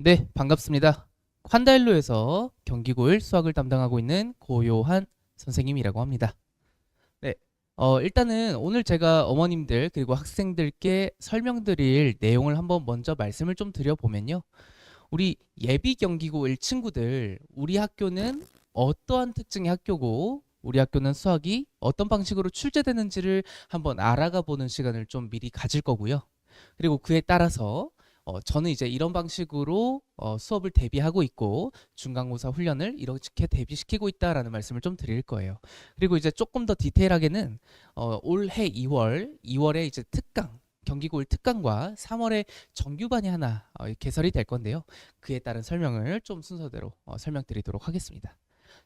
네, 반갑습니다. 환달로에서 경기고1 수학을 담당하고 있는 고요한 선생님이라고 합니다. 네, 일단은 오늘 제가 어머님들 그리고 학생들께 설명드릴 내용을 한번 먼저 말씀을 좀 드려보면요. 우리 예비 경기고1 친구들, 우리 학교는 어떠한 특징의 학교고 우리 학교는 수학이 어떤 방식으로 출제되는지를 한번 알아가 보는 시간을 좀 미리 가질 거고요. 그리고 그에 따라서 저는 이제 이런 방식으로 수업을 대비하고 있고 중간고사 훈련을 이렇게 대비시키고 있다라는 말씀을 좀 드릴 거예요. 그리고 이제 조금 더 디테일하게는 올해 2월에 이제 특강 경기고1 특강과 3월에 정규반이 하나 개설이 될 건데요. 그에 따른 설명을 좀 순서대로 설명드리도록 하겠습니다.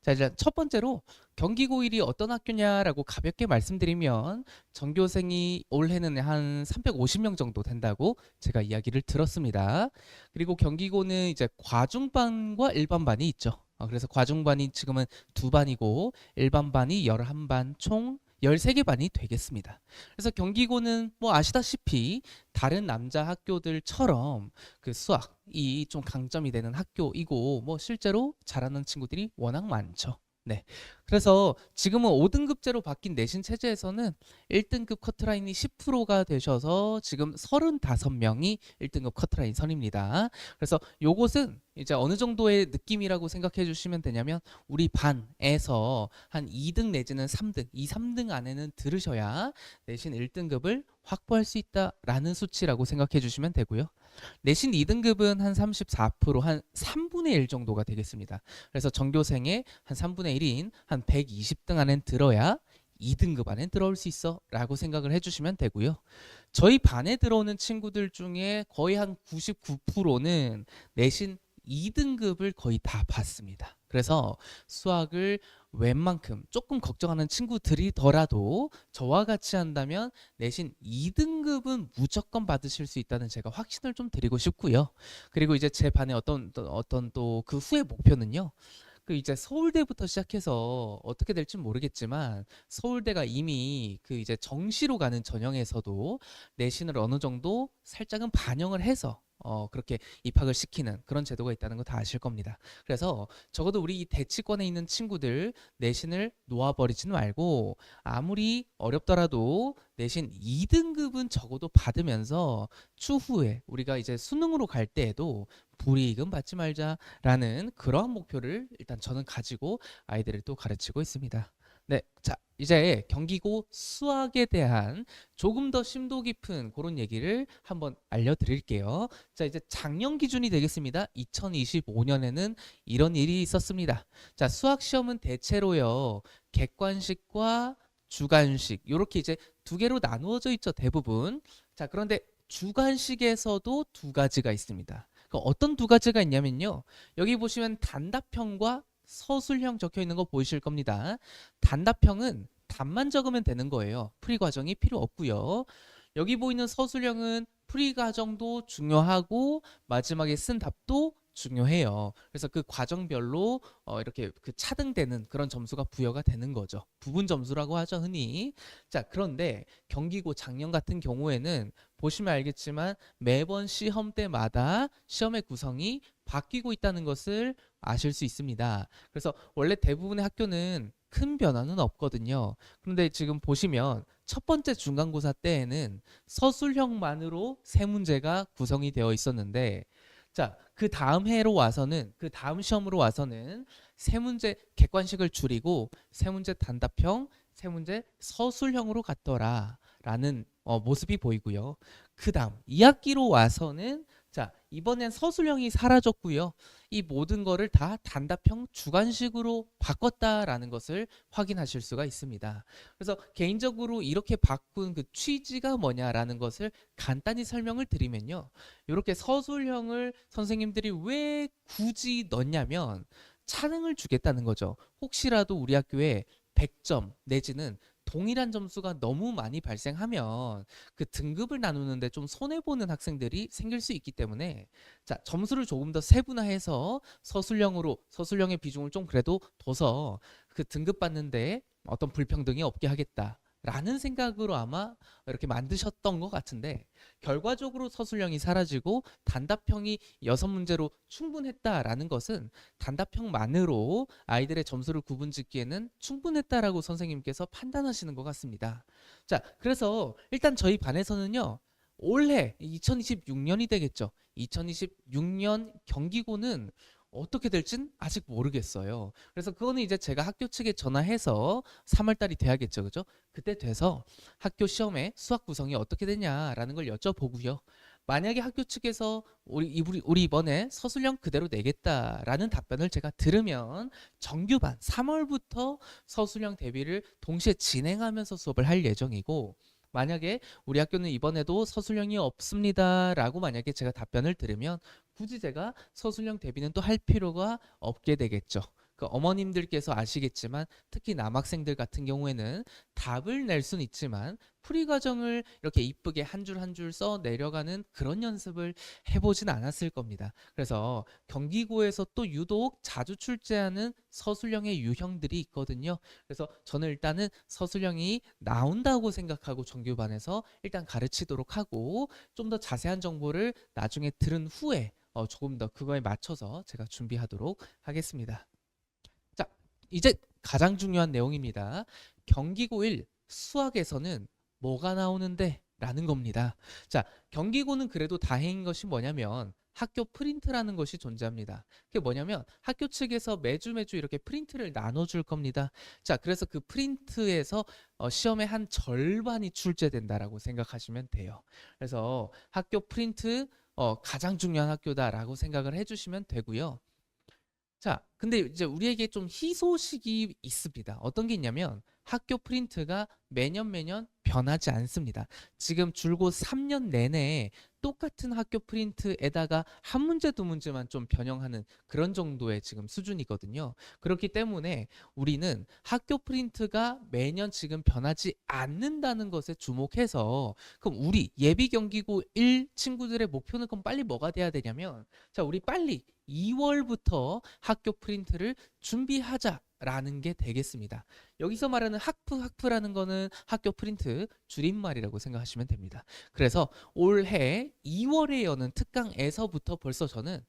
자, 이제 첫 번째로 경기고1이 어떤 학교냐라고 가볍게 말씀드리면 전교생이 올해는 한 350명 정도 된다고 제가 이야기를 들었습니다. 그리고 경기고는 이제 과중반과 일반반이 있죠. 그래서 과중반이 지금은 2반이고 일반반이 11반 총 13개 반이 되겠습니다. 그래서 경기고는 뭐 아시다시피 다른 남자 학교들처럼 그 수학이 좀 강점이 되는 학교이고 뭐 실제로 잘하는 친구들이 워낙 많죠. 네. 그래서 지금은 5등급제로 바뀐 내신 체제에서는 1등급 커트라인이 10%가 되셔서 지금 35명이 1등급 커트라인 선입니다. 그래서 요것은 이제 어느 정도의 느낌이라고 생각해 주시면 되냐면 우리 반에서 한 2등 내지는 3등, 2, 3등 안에는 들으셔야 내신 1등급을 확보할 수 있다라는 수치라고 생각해 주시면 되고요. 내신 2등급은 한 34%, 한 3분의 1 정도가 되겠습니다. 그래서 전교생의 한 3분의 1인 한 120등 안에 들어야 2등급 안에 들어올 수 있어 라고 생각을 해주시면 되고요. 저희 반에 들어오는 친구들 중에 거의 한 99%는 내신 2등급을 거의 다 봤습니다. 그래서 수학을 웬만큼 조금 걱정하는 친구들이더라도 저와 같이 한다면 내신 2등급은 무조건 받으실 수 있다는 제가 확신을 좀 드리고 싶고요. 그리고 이제 제 반의 어떤 또 그 후의 목표는요. 그 이제 서울대부터 시작해서 어떻게 될지 모르겠지만 서울대가 이미 그 이제 정시로 가는 전형에서도 내신을 어느 정도 살짝은 반영을 해서 그렇게 입학을 시키는 그런 제도가 있다는 거 다 아실 겁니다. 그래서 적어도 우리 이 대치권에 있는 친구들 내신을 놓아버리지는 말고 아무리 어렵더라도 내신 2등급은 적어도 받으면서 추후에 우리가 이제 수능으로 갈 때에도 불이익은 받지 말자라는 그러한 목표를 일단 저는 가지고 아이들을 또 가르치고 있습니다. 네, 자 이제 경기고 수학에 대한 조금 더 심도 깊은 그런 얘기를 한번 알려드릴게요. 자 이제 작년 기준이 되겠습니다. 2025년에는 이런 일이 있었습니다. 자 수학 시험은 대체로요 객관식과 주관식 이렇게 이제 두 개로 나누어져 있죠 대부분. 자 그런데 주관식에서도 두 가지가 있습니다. 어떤 두 가지가 있냐면요. 여기 보시면 단답형과 서술형 적혀 있는 거 보이실 겁니다. 단답형은 답만 적으면 되는 거예요. 풀이 과정이 필요 없고요. 여기 보이는 서술형은 풀이 과정도 중요하고 마지막에 쓴 답도 중요해요. 그래서 그 과정별로 이렇게 그 차등되는 그런 점수가 부여가 되는 거죠. 부분 점수라고 하죠, 흔히. 자, 그런데 경기고 작년 같은 경우에는 보시면 알겠지만 매번 시험 때마다 시험의 구성이 바뀌고 있다는 것을 아실 수 있습니다. 그래서 원래 대부분의 학교는 큰 변화는 없거든요. 그런데 지금 보시면 첫 번째 중간고사 때에는 서술형만으로 세 문제가 구성이 되어 있었는데 자, 그 다음 해로 와서는 그 다음 시험으로 와서는 세 문제 객관식을 줄이고 세 문제 단답형, 세 문제 서술형으로 갔더라라는 모습이 보이고요. 그 다음 2학기로 와서는 자 이번엔 서술형이 사라졌고요. 이 모든 거를 다 단답형 주관식으로 바꿨다라는 것을 확인하실 수가 있습니다. 그래서 개인적으로 이렇게 바꾼 그 취지가 뭐냐라는 것을 간단히 설명을 드리면요. 이렇게 서술형을 선생님들이 왜 굳이 넣냐면 차등을 주겠다는 거죠. 혹시라도 우리 학교에 100점 내지는 동일한 점수가 너무 많이 발생하면 그 등급을 나누는데 좀 손해보는 학생들이 생길 수 있기 때문에 자 점수를 조금 더 세분화해서 서술형의 비중을 좀 그래도 둬서 그 등급 받는데 어떤 불평등이 없게 하겠다. 라는 생각으로 아마 이렇게 만드셨던 것 같은데, 결과적으로 서술형이 사라지고 단답형이 6문제로 충분했다라는 것은 단답형만으로 아이들의 점수를 구분짓기에는 충분했다라고 선생님께서 판단하시는 것 같습니다. 자, 그래서 일단 저희 반에서는요, 올해 2026년이 되겠죠. 2026년 경기고는 어떻게 될진 아직 모르겠어요. 그래서 그거는 이제 제가 학교 측에 전화해서 3월 달이 돼야겠죠. 그죠? 그때 돼서 학교 시험에 수학 구성이 어떻게 되냐라는 걸 여쭤보고요. 만약에 학교 측에서 우리 이번에 서술형 그대로 내겠다라는 답변을 제가 들으면 정규반 3월부터 서술형 대비를 동시에 진행하면서 수업을 할 예정이고, 만약에 우리 학교는 이번에도 서술형이 없습니다라고 만약에 제가 답변을 들으면 굳이 제가 서술형 대비는 또 할 필요가 없게 되겠죠. 그 어머님들께서 아시겠지만 특히 남학생들 같은 경우에는 답을 낼 수는 있지만 풀이 과정을 이렇게 이쁘게 한 줄 한 줄 써 내려가는 그런 연습을 해보진 않았을 겁니다. 그래서 경기고에서 또 유독 자주 출제하는 서술형의 유형들이 있거든요. 그래서 저는 일단은 서술형이 나온다고 생각하고 정규반에서 일단 가르치도록 하고, 좀 더 자세한 정보를 나중에 들은 후에 조금 더 그거에 맞춰서 제가 준비하도록 하겠습니다. 자, 이제 가장 중요한 내용입니다. 경기고 1 수학에서는 뭐가 나오는데? 라는 겁니다. 자, 경기고는 그래도 다행인 것이 뭐냐면 학교 프린트라는 것이 존재합니다. 그게 뭐냐면 학교 측에서 매주 이렇게 프린트를 나눠줄 겁니다. 자, 그래서 그 프린트에서 시험의 한 절반이 출제된다라고 생각하시면 돼요. 그래서 학교 프린트 가장 중요한 학교다라고 생각을 해주시면 되고요. 자, 근데 이제 우리에게 좀 희소식이 있습니다. 어떤 게 있냐면 학교 프린트가 매년 변하지 않습니다. 지금 줄곧 3년 내내 똑같은 학교 프린트에다가 한 문제 두 문제만 좀 변형하는 그런 정도의 지금 수준이거든요. 그렇기 때문에 우리는 학교 프린트가 매년 지금 변하지 않는다는 것에 주목해서, 그럼 우리 예비 경기고 1 친구들의 목표는 그럼 빨리 뭐가 돼야 되냐면, 자, 우리 빨리 2월부터 학교 프린트를 준비하자라는 게 되겠습니다. 여기서 말하는 학프라는 거는 학교 프린트 줄임말이라고 생각하시면 됩니다. 그래서 올해 2월에 여는 특강에서부터 벌써 저는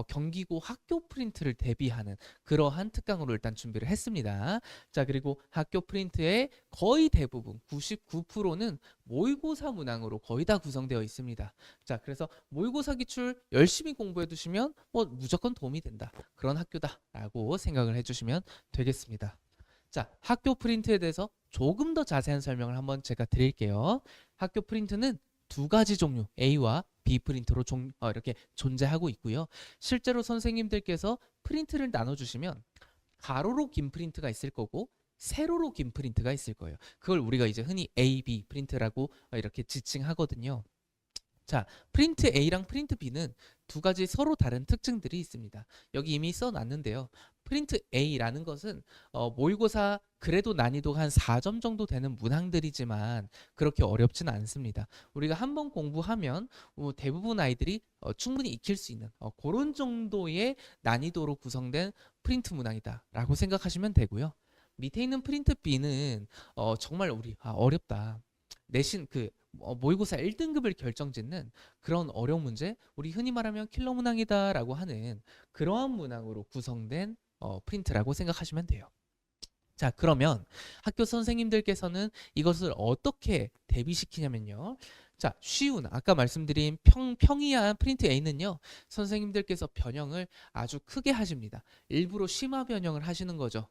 경기고 학교 프린트를 대비하는 그러한 특강으로 일단 준비를 했습니다. 자, 그리고 학교 프린트의 거의 대부분 99%는 모의고사 문항으로 거의 다 구성되어 있습니다. 자, 그래서 모의고사 기출 열심히 공부해 두시면 뭐 무조건 도움이 된다, 그런 학교다라고 생각을 해주시면 되겠습니다. 자, 학교 프린트에 대해서 조금 더 자세한 설명을 한번 제가 드릴게요. 학교 프린트는 두 가지 종류, A와 B 프린트로 이렇게 존재하고 있고요. 실제로 선생님들께서 프린트를 나눠주시면 가로로 긴 프린트가 있을 거고 세로로 긴 프린트가 있을 거예요. 그걸 우리가 이제 흔히 A, B 프린트라고 이렇게 지칭하거든요. 자, 프린트 A랑 프린트 B는 두 가지 서로 다른 특징들이 있습니다. 여기 이미 써놨는데요. 프린트 A라는 것은 모의고사 그래도 난이도가 한 4점 정도 되는 문항들이지만 그렇게 어렵지는 않습니다. 우리가 한번 공부하면 대부분 아이들이 충분히 익힐 수 있는 그런 정도의 난이도로 구성된 프린트 문항이다 라고 생각하시면 되고요. 밑에 있는 프린트 B는 정말 어렵다, 내신 모의고사 1등급을 결정짓는 그런 어려운 문제, 우리 흔히 말하면 킬러 문항이다라고 하는 그러한 문항으로 구성된 프린트라고 생각하시면 돼요. 자, 그러면 학교 선생님들께서는 이것을 어떻게 대비시키냐면요. 자, 쉬운 아까 말씀드린 평이한 프린트 A는요, 선생님들께서 변형을 아주 크게 하십니다. 일부러 심화 변형을 하시는 거죠.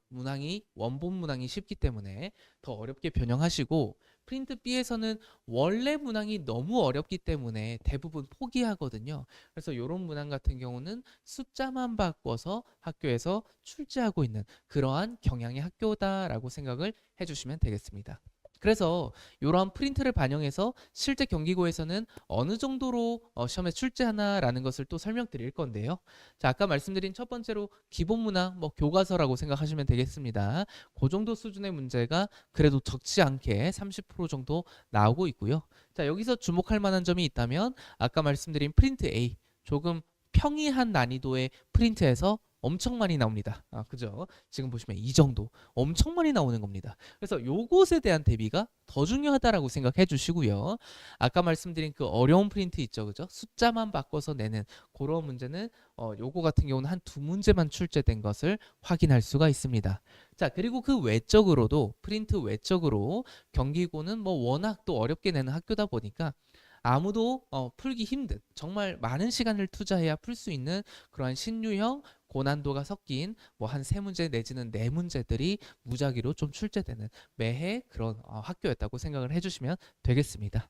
원본 문항이 쉽기 때문에 더 어렵게 변형하시고, 프린트 B에서는 원래 문항이 너무 어렵기 때문에 대부분 포기하거든요. 그래서 이런 문항 같은 경우는 숫자만 바꿔서 학교에서 출제하고 있는 그러한 경향의 학교다라고 생각을 해주시면 되겠습니다. 그래서 이러한 프린트를 반영해서 실제 경기고에서는 어느 정도로 시험에 출제하나라는 것을 또 설명드릴 건데요. 자, 아까 말씀드린 첫 번째로 기본 문항, 교과서라고 생각하시면 되겠습니다. 그 정도 수준의 문제가 그래도 적지 않게 30% 정도 나오고 있고요. 자, 여기서 주목할 만한 점이 있다면 아까 말씀드린 프린트 A, 조금 평이한 난이도의 프린트에서 엄청 많이 나옵니다. 그죠? 지금 보시면 이 정도 엄청 많이 나오는 겁니다. 그래서 요것에 대한 대비가 더 중요하다라고 생각해 주시고요. 아까 말씀드린 그 어려운 프린트 있죠, 그죠? 숫자만 바꿔서 내는 그런 문제는 요거 같은 경우는 한 두 문제만 출제된 것을 확인할 수가 있습니다. 자, 그리고 그 외적으로도 프린트 외적으로 경기고는 뭐 워낙 또 어렵게 내는 학교다 보니까 아무도 풀기 힘든 정말 많은 시간을 투자해야 풀 수 있는 그러한 신유형 고난도가 섞인 뭐 한 세 문제 내지는 네 문제들이 무작위로 좀 출제되는 매해 그런 학교였다고 생각을 해주시면 되겠습니다.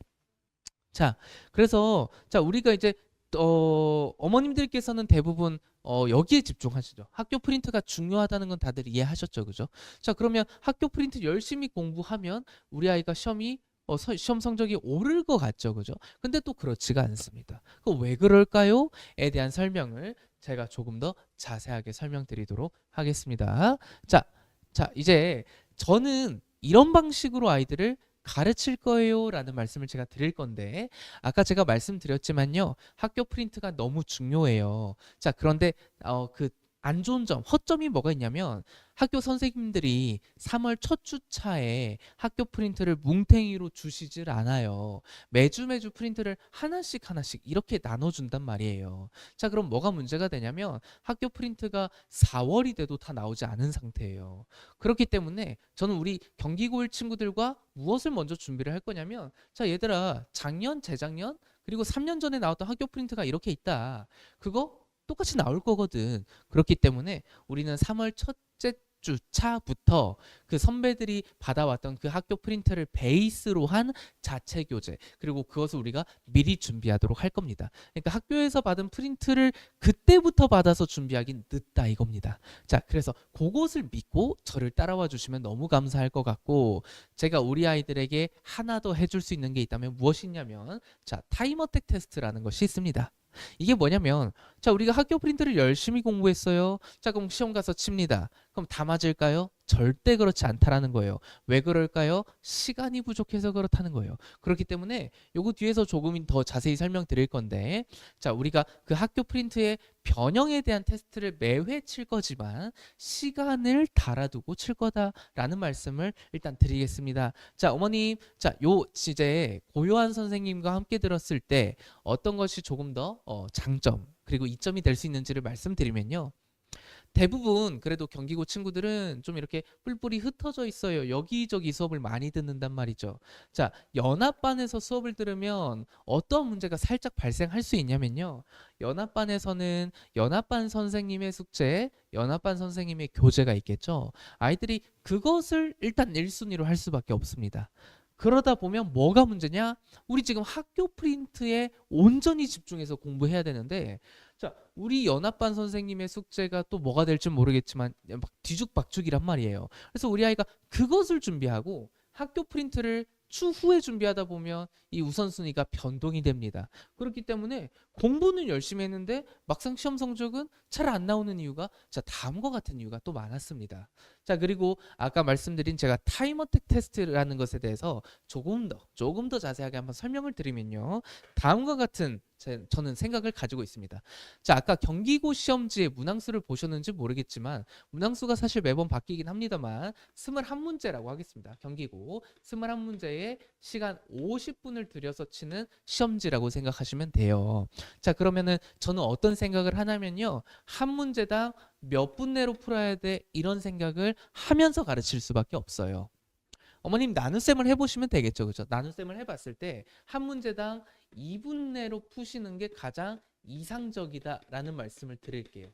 자, 그래서 자 우리가 이제 어머님들께서는 대부분 여기에 집중하시죠. 학교 프린트가 중요하다는 건 다들 이해하셨죠, 그죠? 자, 그러면 학교 프린트 열심히 공부하면 우리 아이가 시험 성적이 오를 것 같죠, 그죠? 근데 또 그렇지가 않습니다. 그 왜 그럴까요? 에 대한 설명을 제가 조금 더 자세하게 설명드리도록 하겠습니다. 자, 이제 저는 이런 방식으로 아이들을 가르칠 거예요 라는 말씀을 제가 드릴 건데 아까 제가 말씀드렸지만요 학교 프린트가 너무 중요해요. 자, 그런데 그 안 좋은 점, 허점이 뭐가 있냐면 학교 선생님들이 3월 첫 주차에 학교 프린트를 뭉탱이로 주시질 않아요. 매주 프린트를 하나씩 이렇게 나눠준단 말이에요. 자, 그럼 뭐가 문제가 되냐면 학교 프린트가 4월이 돼도 다 나오지 않은 상태예요. 그렇기 때문에 저는 우리 경기고1 친구들과 무엇을 먼저 준비를 할 거냐면 자, 얘들아 작년, 재작년 그리고 3년 전에 나왔던 학교 프린트가 이렇게 있다. 그거 똑같이 나올 거거든. 그렇기 때문에 우리는 3월 첫째 주차부터 그 선배들이 받아왔던 그 학교 프린트를 베이스로 한 자체 교재 그리고 그것을 우리가 미리 준비하도록 할 겁니다. 그러니까 학교에서 받은 프린트를 그때부터 받아서 준비하긴 늦다 이겁니다. 자, 그래서 그것을 믿고 저를 따라와 주시면 너무 감사할 것 같고 제가 우리 아이들에게 하나 더 해줄 수 있는 게 있다면 무엇이냐면 자, 타임어택 테스트라는 것이 있습니다. 이게 뭐냐면 자, 우리가 학교 프린트를 열심히 공부했어요. 자, 그럼 시험 가서 칩니다. 그럼 다 맞을까요? 절대 그렇지 않다라는 거예요. 왜 그럴까요? 시간이 부족해서 그렇다는 거예요. 그렇기 때문에 요거 뒤에서 조금 더 자세히 설명드릴 건데 자, 우리가 그 학교 프린트의 변형에 대한 테스트를 매회 칠 거지만 시간을 달아두고 칠 거다라는 말씀을 일단 드리겠습니다. 자, 어머님, 자, 요 이제 고요한 선생님과 함께 들었을 때 어떤 것이 조금 더 장점 그리고 이점이 될 수 있는지를 말씀드리면요. 대부분 그래도 경기고 친구들은 좀 이렇게 뿔뿔이 흩어져 있어요. 여기저기 수업을 많이 듣는단 말이죠. 자, 연합반에서 수업을 들으면 어떤 문제가 살짝 발생할 수 있냐면요. 연합반에서는 연합반 선생님의 숙제, 연합반 선생님의 교재가 있겠죠. 아이들이 그것을 일단 1순위로 할 수밖에 없습니다. 그러다 보면 뭐가 문제냐? 우리 지금 학교 프린트에 온전히 집중해서 공부해야 되는데 자, 우리 연합반 선생님의 숙제가 또 뭐가 될지 모르겠지만 막 뒤죽박죽이란 말이에요. 그래서 우리 아이가 그것을 준비하고 학교 프린트를 추후에 준비하다 보면 이 우선순위가 변동이 됩니다. 그렇기 때문에 공부는 열심히 했는데 막상 시험 성적은 잘 안 나오는 이유가 자, 다음과 같은 이유가 또 많았습니다. 자, 그리고 아까 말씀드린 제가 타임어택 테스트라는 것에 대해서 조금 더 자세하게 한번 설명을 드리면요. 다음과 같은 저는 생각을 가지고 있습니다. 자, 아까 경기고 시험지의 문항수를 보셨는지 모르겠지만 문항수가 사실 매번 바뀌긴 합니다만 21문제라고 하겠습니다. 경기고 21문제에 시간 50분을 들여서 치는 시험지라고 생각하시면 돼요. 자, 그러면은 저는 어떤 생각을 하냐면요. 한 문제당 몇 분 내로 풀어야 돼 이런 생각을 하면서 가르칠 수밖에 없어요. 어머님 나눗셈을 해보시면 되겠죠, 그죠? 나눗셈을 해봤을 때 한 문제당 2분 내로 푸시는 게 가장 이상적이다라는 말씀을 드릴게요.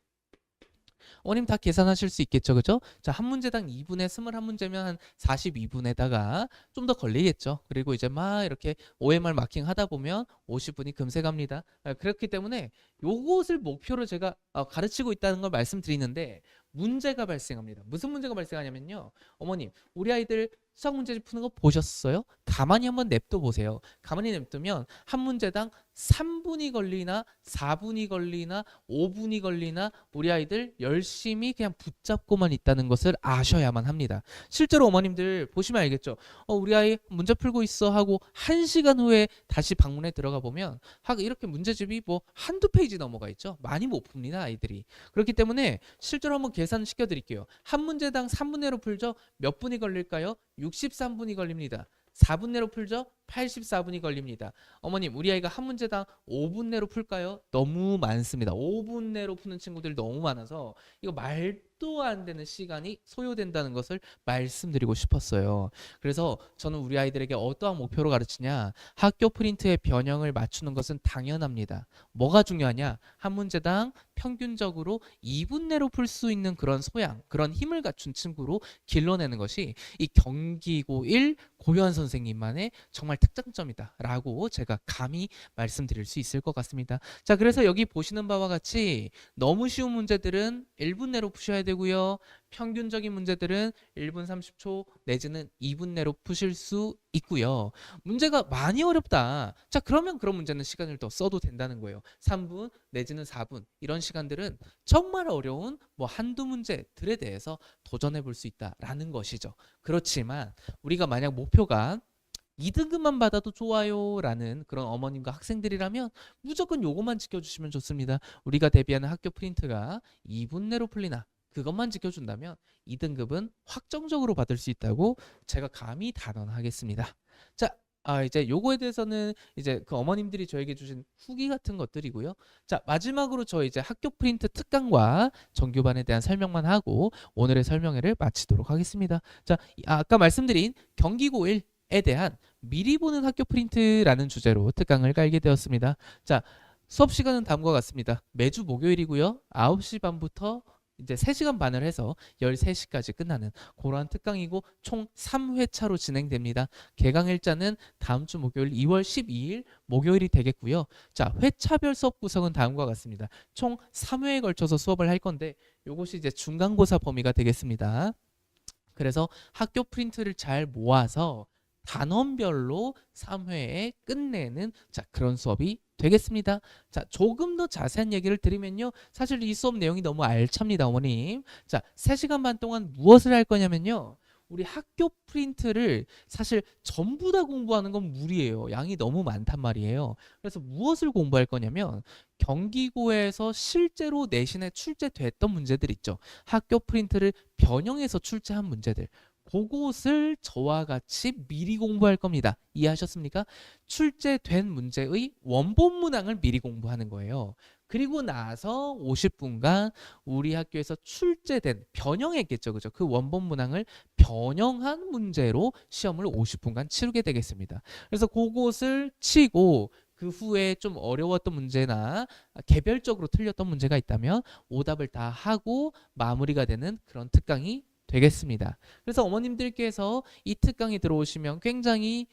어머님 다 계산하실 수 있겠죠, 그죠? 자, 한 문제당 2분에 21문제면 한 42분에다가 좀 더 걸리겠죠. 그리고 이제 막 이렇게 OMR 마킹 하다 보면 50분이 금세 갑니다. 그렇기 때문에 요것을 목표로 제가 가르치고 있다는 걸 말씀드리는데 문제가 발생합니다. 무슨 문제가 발생하냐면요. 어머님, 우리 아이들 수학 문제집 푸는 거 보셨어요? 가만히 한번 냅둬 보세요. 가만히 냅두면 한 문제당 3분이 걸리나 4분이 걸리나 5분이 걸리나 우리 아이들 열심히 그냥 붙잡고만 있다는 것을 아셔야만 합니다. 실제로 어머님들 보시면 알겠죠. 우리 아이 문제 풀고 있어 하고 1시간 후에 다시 방문에 들어가 보면 이렇게 문제집이 뭐 한두 페이지 넘어가 있죠. 많이 못 풉니다, 아이들이. 그렇기 때문에 실제로 한번 계산시켜 드릴게요. 한 문제당 3분 내로 풀죠. 몇 분이 걸릴까요? 63분이 걸립니다. 4분 내로 풀죠? 84분이 걸립니다. 어머님, 우리 아이가 한 문제당 5분 내로 풀까요? 너무 많습니다. 5분 내로 푸는 친구들이 너무 많아서 이거 말도 안 되는 시간이 소요된다는 것을 말씀드리고 싶었어요. 그래서 저는 우리 아이들에게 어떠한 목표로 가르치냐? 학교 프린트의 변형을 맞추는 것은 당연합니다. 뭐가 중요하냐? 한 문제당 평균적으로 2분 내로 풀 수 있는 그런 소양, 그런 힘을 갖춘 친구로 길러내는 것이 이 경기고 1 고요한 선생님만의 정말 특장점이다라고 제가 감히 말씀드릴 수 있을 것 같습니다. 자, 그래서 여기 보시는 바와 같이 너무 쉬운 문제들은 1분 내로 푸셔야 되고요. 평균적인 문제들은 1분 30초 내지는 2분 내로 푸실 수 있고요. 문제가 많이 어렵다. 자, 그러면 그런 문제는 시간을 더 써도 된다는 거예요. 3분 내지는 4분 이런 시간들은 정말 어려운 뭐 한두 문제들에 대해서 도전해 볼 수 있다라는 것이죠. 그렇지만 우리가 만약 목표가 2등급만 받아도 좋아요 라는 그런 어머님과 학생들이라면 무조건 요것만 지켜주시면 좋습니다. 우리가 대비하는 학교 프린트가 2분 내로 풀리나 그것만 지켜준다면 2등급은 확정적으로 받을 수 있다고 제가 감히 단언하겠습니다. 자, 이제 요거에 대해서는 이제 그 어머님들이 저에게 주신 후기 같은 것들이고요. 자, 마지막으로 저 이제 학교 프린트 특강과 정규반에 대한 설명만 하고 오늘의 설명회를 마치도록 하겠습니다. 자, 아까 말씀드린 경기고 1에 대한 미리 보는 학교 프린트라는 주제로 특강을 깔게 되었습니다. 자, 수업 시간은 다음과 같습니다. 매주 목요일이고요. 9시 반부터 이제 3시간 반을 해서 13시까지 끝나는 그러한 특강이고 총 3회차로 진행됩니다. 개강 일자는 다음 주 목요일 2월 12일 목요일이 되겠고요. 자, 회차별 수업 구성은 다음과 같습니다. 총 3회에 걸쳐서 수업을 할 건데 이것이 이제 중간고사 범위가 되겠습니다. 그래서 학교 프린트를 잘 모아서 단원별로 3회에 끝내는 그런 수업이 되겠습니다. 자, 조금 더 자세한 얘기를 드리면요. 사실 이 수업 내용이 너무 알찹니다, 어머님. 자, 3시간 반 동안 무엇을 할 거냐면요. 우리 학교 프린트를 사실 전부 다 공부하는 건 무리예요. 양이 너무 많단 말이에요. 그래서 무엇을 공부할 거냐면 경기고에서 실제로 내신에 출제됐던 문제들 있죠. 학교 프린트를 변형해서 출제한 문제들. 그것을 저와 같이 미리 공부할 겁니다. 이해하셨습니까? 출제된 문제의 원본 문항을 미리 공부하는 거예요. 그리고 나서 50분간 우리 학교에서 출제된 변형했겠죠. 그죠? 그 원본 문항을 변형한 문제로 시험을 50분간 치르게 되겠습니다. 그래서 그것을 치고 그 후에 좀 어려웠던 문제나 개별적으로 틀렸던 문제가 있다면 오답을 다 하고 마무리가 되는 그런 특강이 되겠습니다. 그래서 어머님들께서 이 특강에 들어오시면 굉장히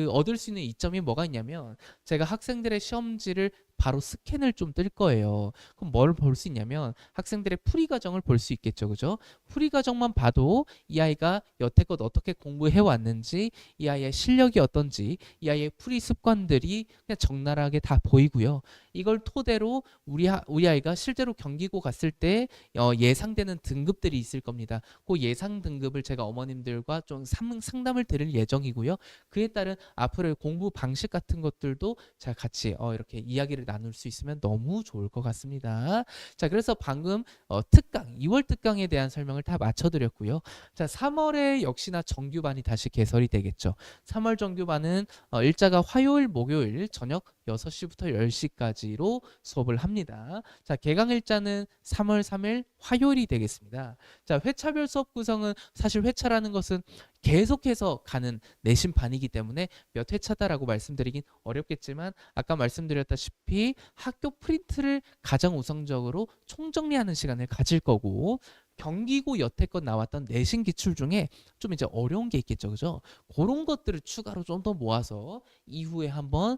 얻을 수 있는 이점이 뭐가 있냐면 제가 학생들의 시험지를 바로 스캔을 좀 뜰 거예요. 그럼 뭘 볼 수 있냐면 학생들의 풀이 과정을 볼 수 있겠죠. 그죠? 풀이 과정만 봐도 이 아이가 여태껏 어떻게 공부해 왔는지, 이 아이의 실력이 어떤지, 이 아이의 풀이 습관들이 그냥 적나라하게 다 보이고요. 이걸 토대로 우리 아이가 실제로 경기고 갔을 때 예상되는 등급들이 있을 겁니다. 그 예상 등급을 제가 어머님들과 좀 상담을 드릴 예정이고요. 그에 따른 앞으로의 공부 방식 같은 것들도 제가 같이 이렇게 이야기를 나눌 수 있으면 너무 좋을 것 같습니다. 자, 그래서 방금 특강, 2월 특강에 대한 설명을 다 마쳐드렸고요. 자, 3월에 역시나 정규반이 다시 개설이 되겠죠. 3월 정규반은 일자가 화요일, 목요일 저녁 6시부터 10시까지로 수업을 합니다. 자, 개강 일자는 3월 3일 화요일이 되겠습니다. 자, 회차별 수업 구성은 사실 회차라는 것은 계속해서 가는 내신반이기 때문에 몇 회차다라고 말씀드리긴 어렵겠지만 아까 말씀드렸다시피 학교 프린트를 가장 우선적으로 총정리하는 시간을 가질 거고 경기고 여태껏 나왔던 내신 기출 중에 좀 이제 어려운 게 있겠죠, 그죠? 그런 것들을 추가로 좀 더 모아서 이후에 한번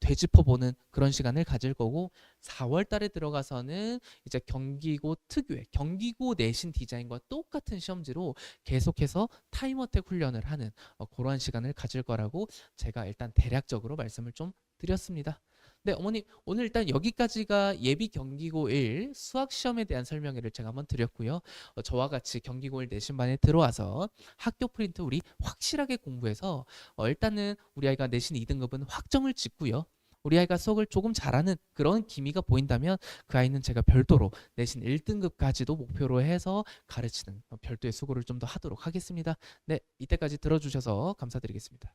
되짚어보는 그런 시간을 가질 거고, 4월 달에 들어가서는 이제 경기고 특유의 경기고 내신 디자인과 똑같은 시험지로 계속해서 타임어택 훈련을 하는 그러한 시간을 가질 거라고 제가 일단 대략적으로 말씀을 좀 드렸습니다. 네, 어머님, 오늘 일단 여기까지가 예비 경기고 1 수학 시험에 대한 설명회를 제가 한번 드렸고요. 저와 같이 경기고 1 내신반에 들어와서 학교 프린트 우리 확실하게 공부해서 일단은 우리 아이가 내신 2등급은 확정을 짓고요. 우리 아이가 수학을 조금 잘하는 그런 기미가 보인다면 그 아이는 제가 별도로 내신 1등급까지도 목표로 해서 가르치는 별도의 수고를 좀 더 하도록 하겠습니다. 네, 이때까지 들어주셔서 감사드리겠습니다.